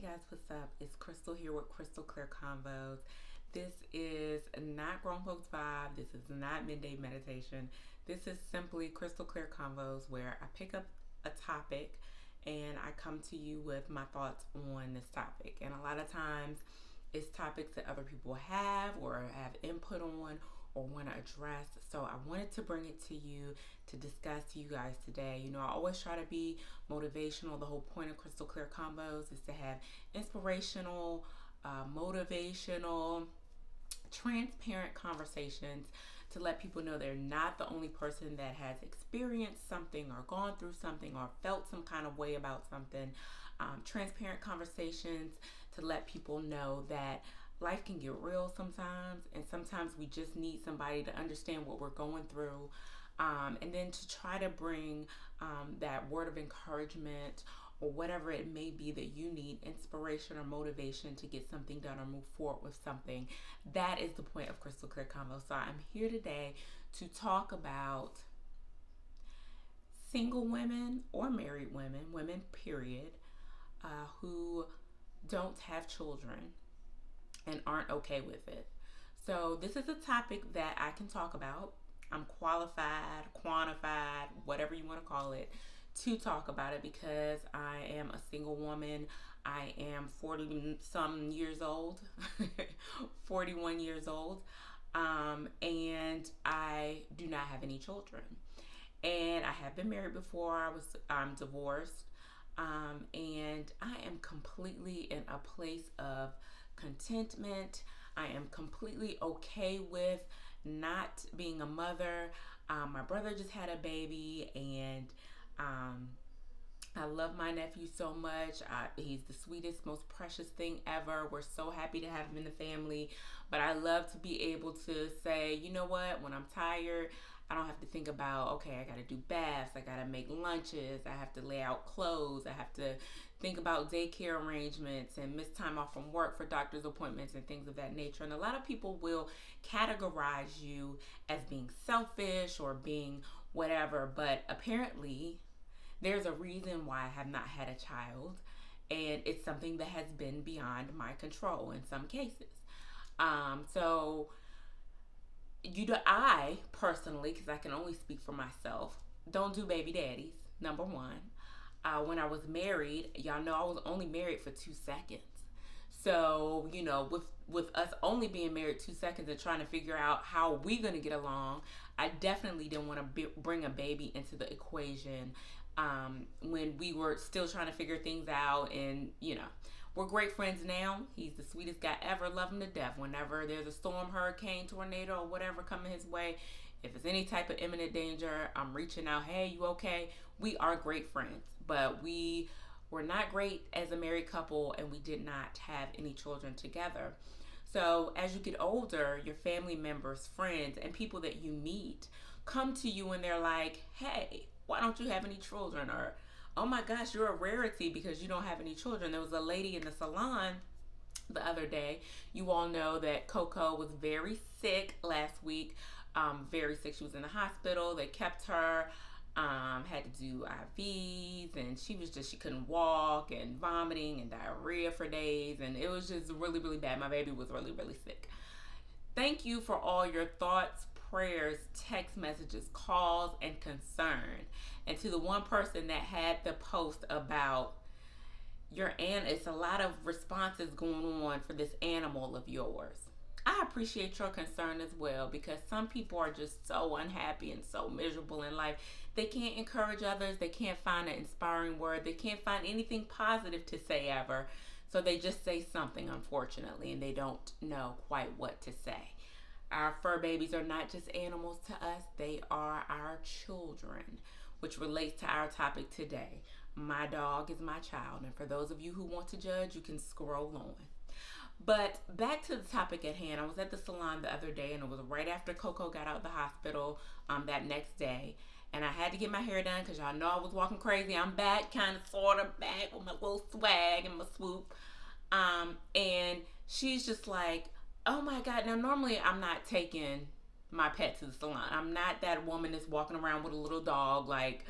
guys, what's up? It's Crystal here with Crystal Clear Convos. This is not Grown Folks Vibe. This is not Midday Meditation. This is simply Crystal Clear Convos where I pick up a topic and I come to you with my thoughts on this topic. And a lot of times it's topics that other people have or have input on or want to address. So I wanted to bring it to you to discuss to you guys today. You know, I always try to be motivational. The whole point of Crystal Clear Combos is to have inspirational, motivational, transparent conversations to let people know they're not the only person that has experienced something or gone through something or felt some kind of way about something. Transparent conversations to let people know that life can get real sometimes, and sometimes we just need somebody to understand what we're going through, and then to try to bring that word of encouragement or whatever it may be that you need, inspiration or motivation to get something done or move forward with something. That is the point of Crystal Clear Convo. So I'm here today to talk about single women or married women period, who don't have children and aren't okay with it. So this is a topic that I can talk about. I'm qualified, quantified, whatever you want to call it, to talk about it because I am a single woman. I am 40 some years old, 41 years old, and I do not have any children. And I have been married before. I'm divorced, and I am completely in a place of contentment. I am completely okay with not being a mother. My brother just had a baby, and I love my nephew so much. He's the sweetest, most precious thing ever. We're so happy to have him in the family. But I love to be able to say, you know what, when I'm tired, I don't have to think about, okay, I got to do baths, I got to make lunches, I have to lay out clothes, I have to think about daycare arrangements and miss time off from work for doctor's appointments and things of that nature. And a lot of people will categorize you as being selfish or being whatever, but apparently there's a reason why I have not had a child, and it's something that has been beyond my control in some cases. So I personally, because I can only speak for myself, don't do baby daddies, number one. When I was married, y'all know I was only married for 2 seconds. So, you know, with us only being married 2 seconds and trying to figure out how we gonna get along, I definitely didn't want to bring a baby into the equation, when we were still trying to figure things out. And, you know, we're great friends now. He's the sweetest guy ever. Love him to death. Whenever there's a storm, hurricane, tornado, or whatever coming his way, if it's any type of imminent danger, I'm reaching out. Hey, you okay? We are great friends, but we were not great as a married couple, and we did not have any children together. So as you get older, your family members, friends, and people that you meet come to you and they're like, hey, why don't you have any children? Or, oh my gosh, you're a rarity because you don't have any children. There was a lady in the salon the other day. You all know that Coco was very sick last week. Very sick. She was in the hospital. They kept her. Had to do IVs, and she couldn't walk, and vomiting and diarrhea for days, and it was just really, really bad. My baby was really, really sick. Thank you for all your thoughts, prayers, text messages, calls, and concern. And to the one person that had the post about it's a lot of responses going on for this animal of yours. I appreciate your concern as well, because some people are just so unhappy and so miserable in life. They can't encourage others. They can't find an inspiring word. They can't find anything positive to say ever. So they just say something, unfortunately, and they don't know quite what to say. Our fur babies are not just animals to us. They are our children, which relates to our topic today. My dog is my child. And for those of you who want to judge, you can scroll on. But back to the topic at hand. I was at the salon the other day, and it was right after Coco got out of the hospital that next day. And I had to get my hair done because y'all know I was walking crazy. I'm back, kind of, sort of back with my little swag and my swoop. And she's just like, oh my God. Now, normally I'm not taking my pet to the salon. I'm not that woman that's walking around with a little dog, like,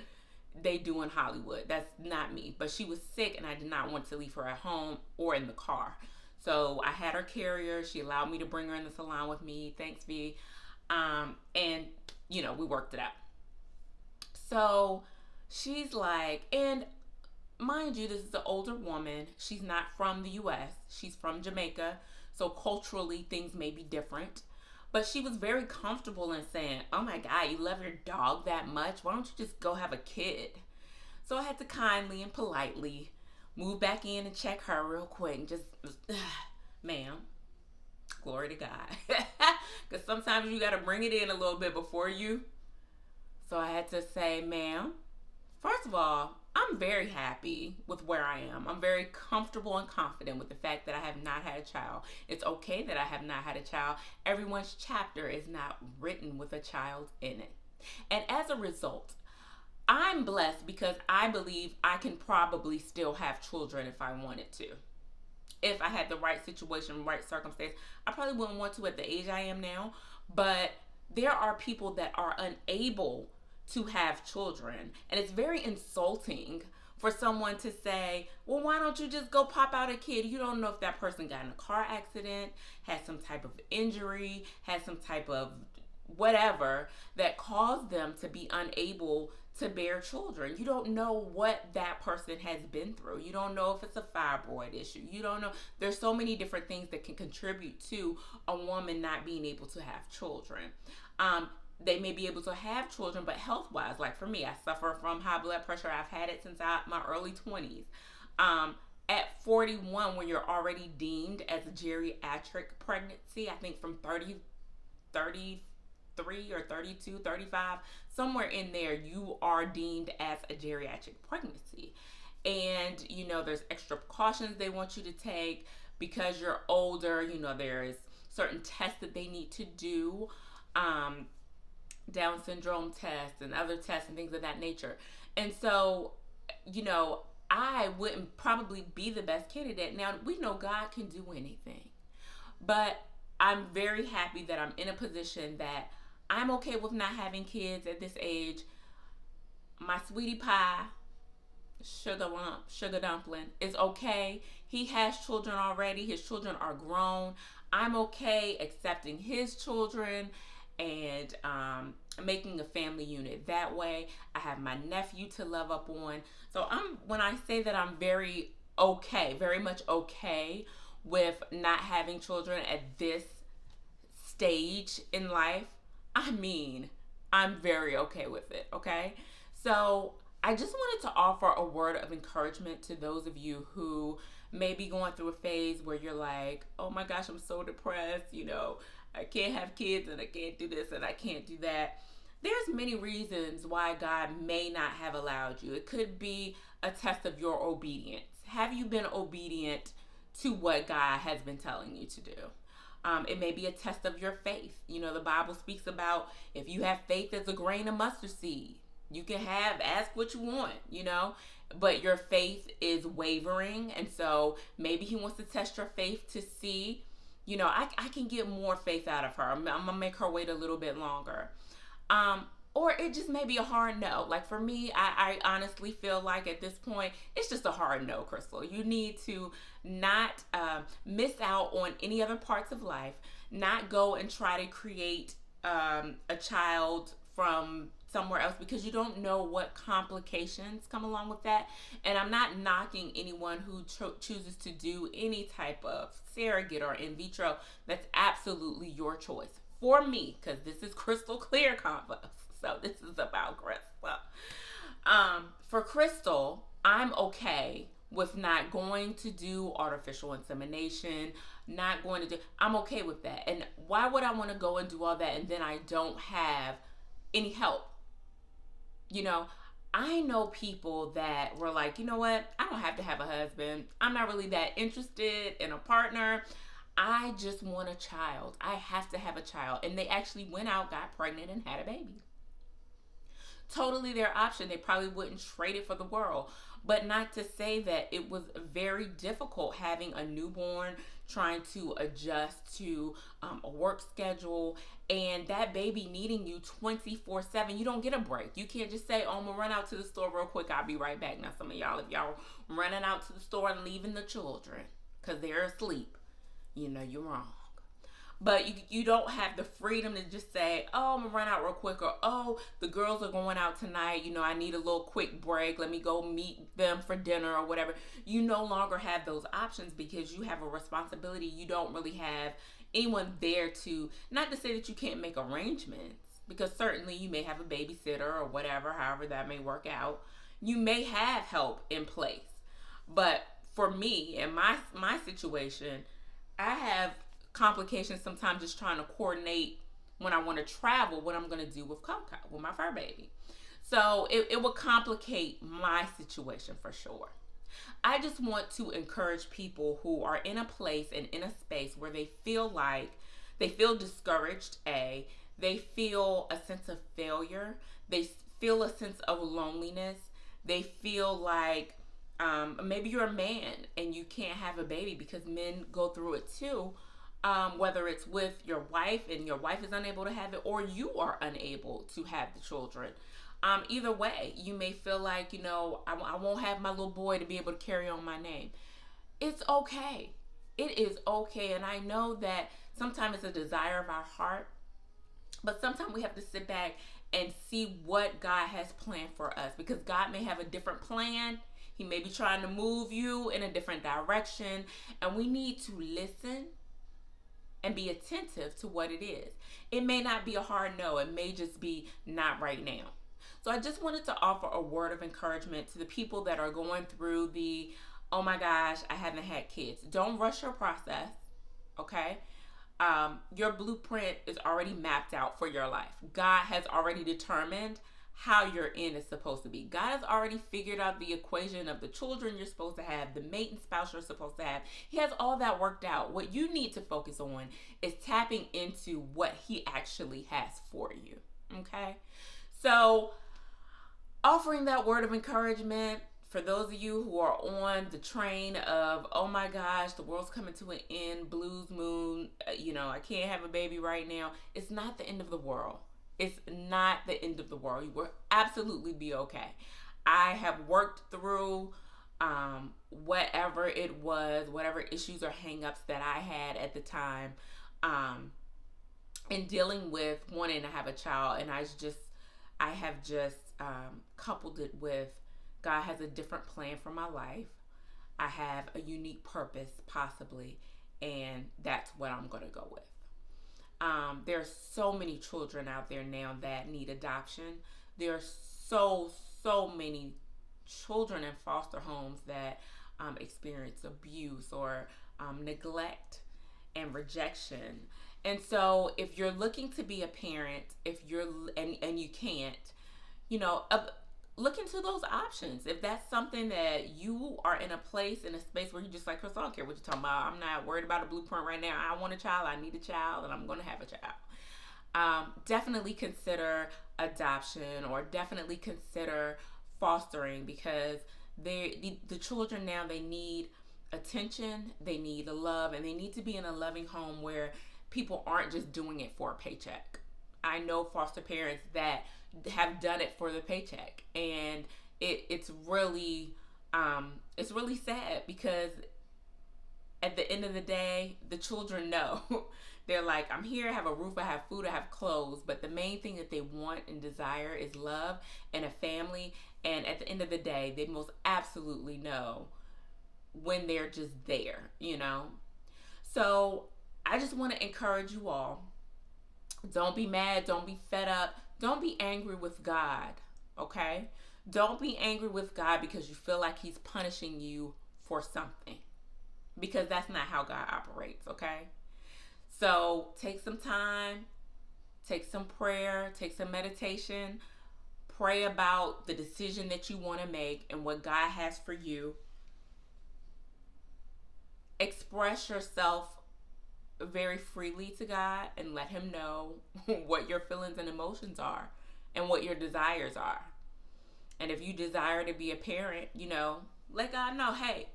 they do in Hollywood. That's not me. But she was sick and I did not want to leave her at home or in the car. So I had her carrier. She allowed me to bring her in the salon with me. Thanks, V. And, you know, we worked it out. So she's like, and mind you, this is an older woman. She's not from the US. She's from Jamaica. So culturally, things may be different. But she was very comfortable in saying, oh my God, you love your dog that much? Why don't you just go have a kid? So I had to kindly and politely move back in and check her real quick and just, ma'am, glory to God. Because sometimes you got to bring it in a little bit before you. So I had to say, ma'am, first of all, I'm very happy with where I am. I'm very comfortable and confident with the fact that I have not had a child. It's okay that I have not had a child. Everyone's chapter is not written with a child in it. And as a result, I'm blessed because I believe I can probably still have children if I wanted to. If I had the right situation, right circumstance, I probably wouldn't want to at the age I am now. But there are people that are unable to have children. And it's very insulting for someone to say, well, why don't you just go pop out a kid? You don't know if that person got in a car accident, had some type of injury, had some type of whatever that caused them to be unable to bear children. You don't know what that person has been through. You don't know if it's a fibroid issue. You don't know. There's so many different things that can contribute to a woman not being able to have children. They may be able to have children, but health-wise, like for me, I suffer from high blood pressure. I've had it since my early 20s. At 41, when you're already deemed as a geriatric pregnancy, I think from 33 or 32, 35, somewhere in there, you are deemed as a geriatric pregnancy. And, you know, there's extra precautions they want you to take because you're older. You know, there's certain tests that they need to do. Down syndrome tests and other tests and things of that nature. And so, you know, I wouldn't probably be the best candidate. Now, we know God can do anything. But I'm very happy that I'm in a position that I'm okay with not having kids at this age. My sweetie pie, sugar dumpling, is okay. He has children already. His children are grown. I'm okay accepting his children and making a family unit that way. I have my nephew to love up on. So when I say that I'm very much okay with not having children at this stage in life, I mean, I'm very okay with it, okay? So I just wanted to offer a word of encouragement to those of you who may be going through a phase where you're like, oh my gosh, I'm so depressed, you know, I can't have kids and I can't do this and I can't do that. There's many reasons why God may not have allowed you. It could be a test of your obedience. Have you been obedient to what God has been telling you to do? It may be a test of your faith. You know, the Bible speaks about if you have faith as a grain of mustard seed, you can ask what you want, you know, but your faith is wavering. And so maybe he wants to test your faith to see, you know, I can get more faith out of her. I'm going to make her wait a little bit longer. Or it just may be a hard no. Like for me, I honestly feel like at this point, it's just a hard no, Crystal. You need to not miss out on any other parts of life, not go and try to create a child from somewhere else because you don't know what complications come along with that. And I'm not knocking anyone who chooses to do any type of surrogate or in vitro. That's absolutely your choice. For me, because this is CrystalClearConvos, so this is about Crystal. For Crystal, I'm okay with not going to do artificial insemination, I'm okay with that. And why would I want to go and do all that and then I don't have any help? You know, I know people that were like, you know what, I don't have to have a husband. I'm not really that interested in a partner. I just want a child. I have to have a child. And they actually went out, got pregnant, and had a baby. Totally their option. They probably wouldn't trade it for the world. But not to say that it was very difficult having a newborn, trying to adjust to a work schedule and that baby needing you 24/7, you don't get a break. You can't just say, oh, I'm gonna run out to the store real quick, I'll be right back. Now some of y'all, if y'all running out to the store and leaving the children because they're asleep, you're wrong. But you don't have the freedom to just say, oh, I'm gonna run out real quick, or oh, the girls are going out tonight, I need a little quick break, let me go meet them for dinner or whatever. You no longer have those options because you have a responsibility. You don't really have anyone there to, not to say that you can't make arrangements, because certainly you may have a babysitter or whatever, however that may work out. You may have help in place. But for me, in my situation, I have complications sometimes just trying to coordinate when I want to travel, what I'm going to do with Coco, with my fur baby. So it would complicate my situation for sure. I just want to encourage people who are in a place and in a space where they feel discouraged, they feel a sense of failure, they feel a sense of loneliness, they feel like maybe you're a man and you can't have a baby, because men go through it too. Whether it's with your wife and your wife is unable to have it, or you are unable to have the children. Either way, you may feel like, I won't have my little boy to be able to carry on my name. It's okay. It is okay. And I know that sometimes it's a desire of our heart, but sometimes we have to sit back and see what God has planned for us, because God may have a different plan. He may be trying to move you in a different direction, and we need to listen and be attentive to what it is. It may not be a hard no. It may just be not right now. So I just wanted to offer a word of encouragement to the people that are going through the, oh my gosh, I haven't had kids. Don't rush your process, okay? Your blueprint is already mapped out for your life. God has already determined how your end is supposed to be. God has already figured out the equation of the children you're supposed to have, the mate and spouse you're supposed to have. He has all that worked out. What you need to focus on is tapping into what he actually has for you, okay? So offering that word of encouragement for those of you who are on the train of, oh my gosh, the world's coming to an end, blues moon, I can't have a baby right now. It's not the end of the world. It's not the end of the world. You will absolutely be okay. I have worked through whatever it was, whatever issues or hangups that I had at the time in dealing with wanting to have a child. And I have just coupled it with God has a different plan for my life. I have a unique purpose, possibly, and that's what I'm going to go with. There's so many children out there now that need adoption. There's so many children in foster homes that experience abuse or neglect and rejection. And so if you're looking to be a parent, and you can't, look into those options. If that's something that you are in a place, in a space where you just like, Crystal, I don't care what you're talking about. I'm not worried about a blueprint right now. I want a child. I need a child, and I'm going to have a child. Definitely consider adoption, or definitely consider fostering, because the children now, they need attention, they need love, and they need to be in a loving home where people aren't just doing it for a paycheck. I know foster parents that have done it for the paycheck, and it's really sad, because at the end of the day, the children know. They're like, I'm here, I have a roof, I have food, I have clothes, but the main thing that they want and desire is love and a family. And at the end of the day, they most absolutely know when they're just there, So I just want to encourage you all. Don't be mad, don't be fed up, don't be angry with God, okay? Don't be angry with God because you feel like he's punishing you for something, because that's not how God operates, okay? So take some time, take some prayer, take some meditation, pray about the decision that you want to make and what God has for you. Express yourself very freely to God and let him know what your feelings and emotions are and what your desires are. And if you desire to be a parent, let God know, hey,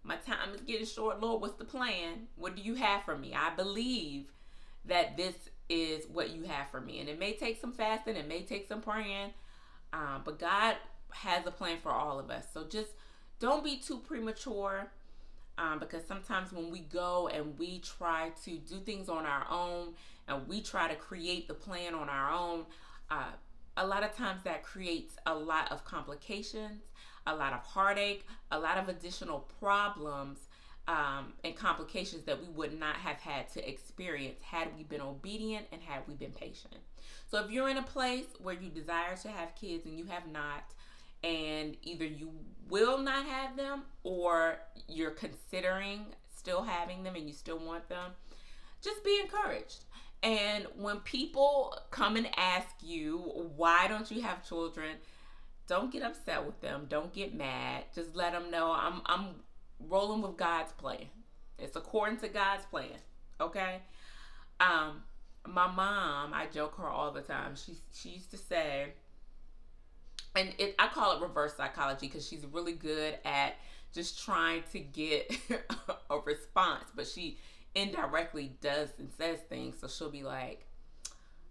my time is getting short. Lord, what's the plan? What do you have for me? I believe that this is what you have for me. And it may take some fasting, it may take some praying, but God has a plan for all of us. So just don't be too premature, because sometimes when we go and we try to do things on our own and we try to create the plan on our own, a lot of times that creates a lot of complications, a lot of heartache, a lot of additional problems, and complications that we would not have had to experience had we been obedient and had we been patient. So if you're in a place where you desire to have kids and you have not, and either you will not have them or you're considering still having them and you still want them, just be encouraged. And when people come and ask you, why don't you have children? Don't get upset with them. Don't get mad. Just let them know I'm rolling with God's plan. It's according to God's plan. Okay? My mom, I joke her all the time. She used to say, and I call it reverse psychology, because she's really good at just trying to get a response, but she indirectly does and says things. So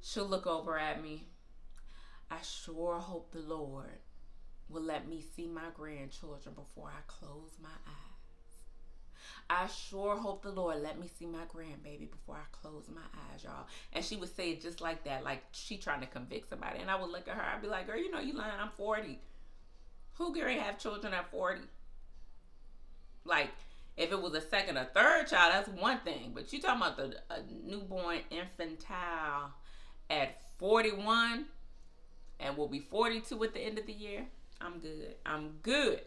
she'll look over at me. I sure hope the Lord will let me see my grandchildren before I close my eyes. I sure hope the Lord let me see my grandbaby before I close my eyes, y'all. And she would say it just like that, like she trying to convict somebody. And I would look at her, I'd be like, girl, you know you lying, I'm 40. Who can have children at 40? Like, if it was a second or third child, that's one thing. But you talking about a newborn infantile at 41 and will be 42 at the end of the year? I'm good. I'm good.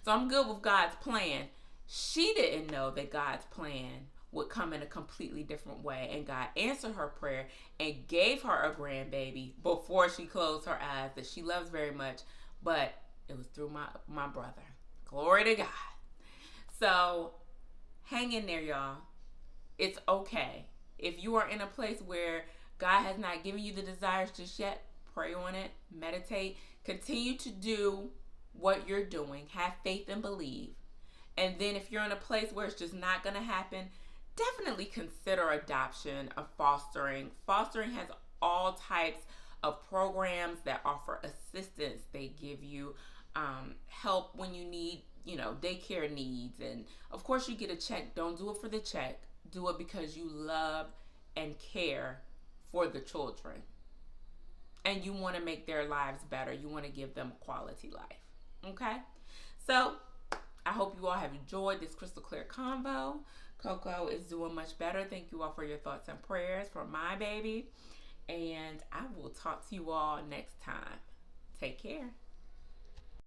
So I'm good with God's plan. She didn't know that God's plan would come in a completely different way, and God answered her prayer and gave her a grandbaby before she closed her eyes that she loves very much, but it was through my brother. Glory to God. So hang in there, y'all. It's okay. If you are in a place where God has not given you the desires just yet, pray on it, meditate, continue to do what you're doing, have faith and believe. And then if you're in a place where it's just not going to happen, definitely consider adoption or fostering. Fostering has all types of programs that offer assistance. They give you help when you need, daycare needs. And of course you get a check. Don't do it for the check. Do it because you love and care for the children. And you want to make their lives better. You want to give them a quality life. Okay? So I hope you all have enjoyed this crystal clear convo. Coco is doing much better. Thank you all for your thoughts and prayers for my baby. And I will talk to you all next time. Take care.